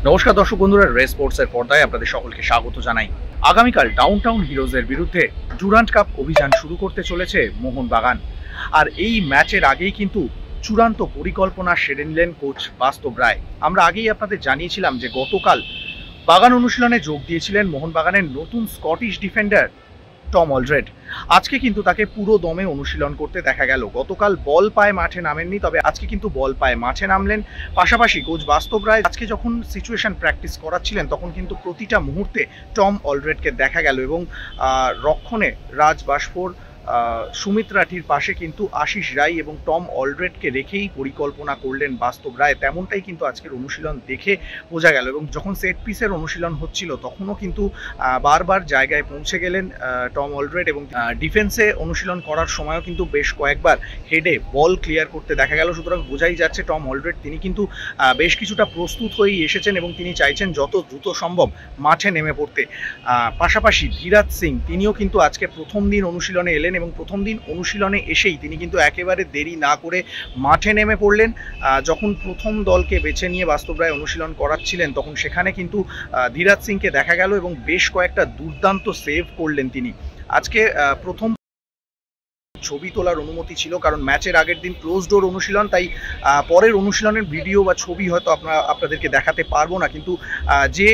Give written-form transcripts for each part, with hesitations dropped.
নমস্কার দর্শক বন্ধুরা, রে স্পোর্টসের পর্দায় আপনাদের সকলকে স্বাগত জানাই। আগামীকাল ডাউনটাউন হিরোজের বিরুদ্ধে ডুরান্ট কাপ অভিযান শুরু করতে চলেছে মোহনবাগান। আর এই ম্যাচের আগেই কিন্তু চূড়ান্ত পরিকল্পনা সেরে নিলেন কোচ বাস্তব রায়। আমরা আগেই আপনাদের জানিয়েছিলাম যে গতকাল বাগান অনুশীলনে যোগ দিয়েছিলেন মোহনবাগানের নতুন স্কটিশ ডিফেন্ডার টম অলড্রেড। আজকে কিন্তু তাকে পুরো দমে অনুশীলন করতে দেখা গেল। গতকাল বল পায়ে মাঠে নামেননি, তবে আজকে কিন্তু বল পায়ে মাঠে নামলেন। পাশাপাশি কোচ বাস্তব রায় আজকে যখন সিচুয়েশন প্র্যাকটিস করাচ্ছিলেন তখন কিন্তু প্রতিটা মুহূর্তে টম অলড্রেডকে দেখা গেল এবং রক্ষণে রাজ বাসফোর, সুমিত রাঠির পাশে কিন্তু আশিস রায় এবং টম অলড্রেডকে রেখেই পরিকল্পনা করলেন বাস্তব রায়। তেমনটাই কিন্তু আজকের অনুশীলন দেখে বোঝা গেল এবং যখন সেট পিসের অনুশীলন হচ্ছিল তখনও কিন্তু বারবার জায়গায় পৌঁছে গেলেন টম অলড্রেড এবং ডিফেন্সে অনুশীলন করার সময়ও কিন্তু বেশ কয়েকবার হেডে বল ক্লিয়ার করতে দেখা গেল। সুতরাং বোঝাই যাচ্ছে টম অলড্রেড তিনি কিন্তু বেশ কিছুটা প্রস্তুত হয়েই এসেছেন এবং তিনি চাইছেন যত দ্রুত সম্ভব মাঠে নেমে পড়তে। পাশাপাশি ধীরাজ সিং তিনিও কিন্তু আজকে প্রথম দিন অনুশীলনে এলেন এবং প্রথম দিন অনুশীলনে এসেই তিনি কিন্তু একেবারে দেরি না করে মাঠে নেমে পড়লেন। যখন প্রথম দলকে বেছে নিয়ে বাস্তব রায় অনুশীলন করাচ্ছিলেন তখন সেখানে কিন্তু ধীরাজ সিংকে দেখা গেল এবং বেশ কয়েকটা দুর্দান্ত সেভ করলেন তিনি। আজকে প্রথম ছবি তোলার অনুমতি ছিল, কারণ ম্যাচের আগের দিন ক্লোজ ডোর অনুশীলন, তাই পরের অনুশীলনের ভিডিও বা ছবি হয়তো আপনাদেরকে দেখাতে পারবো না। কিন্তু যে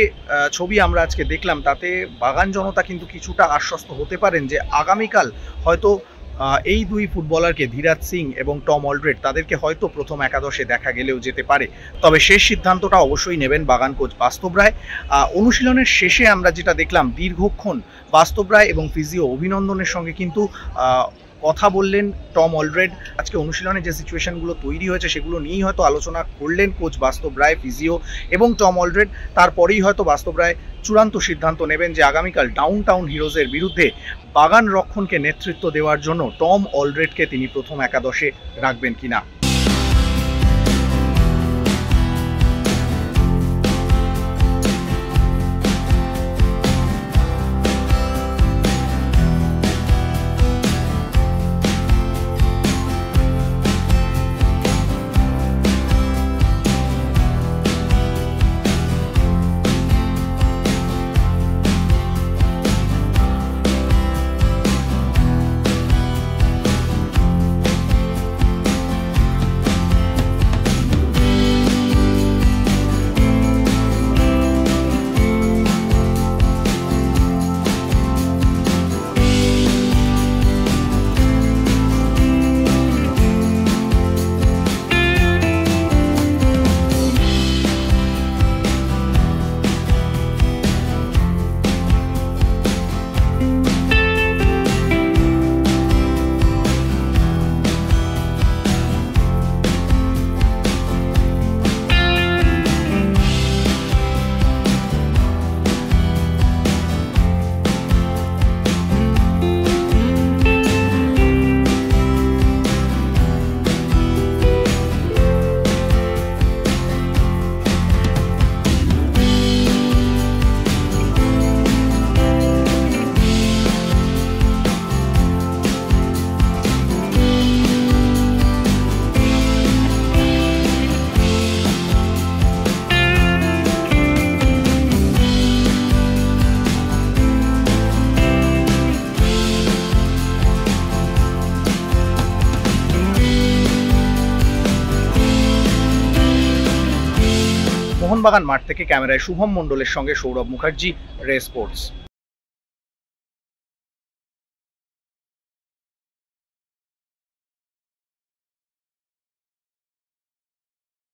ছবি আমরা আজকে দেখলাম তাতে বাগান জনতা কিন্তু কিছুটা আশ্বস্ত হতে পারেন যে আগামীকাল হয়তো এই দুই ফুটবলারকে ধীরাজ সিং এবং টম অলড্রেড তাদেরকে হয়তো প্রথম একাদশে দেখা গেলেও যেতে পারে। তবে শেষ সিদ্ধান্তটা অবশ্যই নেবেন বাগান কোচ বাস্তব রায়। অনুশীলনের শেষে আমরা যেটা দেখলাম, দীর্ঘক্ষণ বাস্তব রায় এবং ফিজিও অভিনন্দনের সঙ্গে কিন্তু কথা বললেন টম অলড্রেড। আজকে অনুশীলনে যে সিচুয়েশনগুলো তৈরি হয়েছে সেগুলো নিয়েই হয়তো আলোচনা করলেন কোচ বাস্তব রায়, ফিজিও এবং টম অলড্রেড। তারপরেই হয়তো বাস্তব রায় চূড়ান্ত সিদ্ধান্ত নেবেন যে আগামীকাল ডাউনটাউন হিরোজের বিরুদ্ধে বাগান রক্ষণকে নেতৃত্ব দেওয়ার জন্য টম অলড্রেডকে তিনি প্রথম একাদশে রাখবেন কিনা। মোহনবাগান মাঠ থেকে ক্যামেরায় শুভম মণ্ডলের সঙ্গে সৌরভ মুখার্জি, রে স্পোর্টস।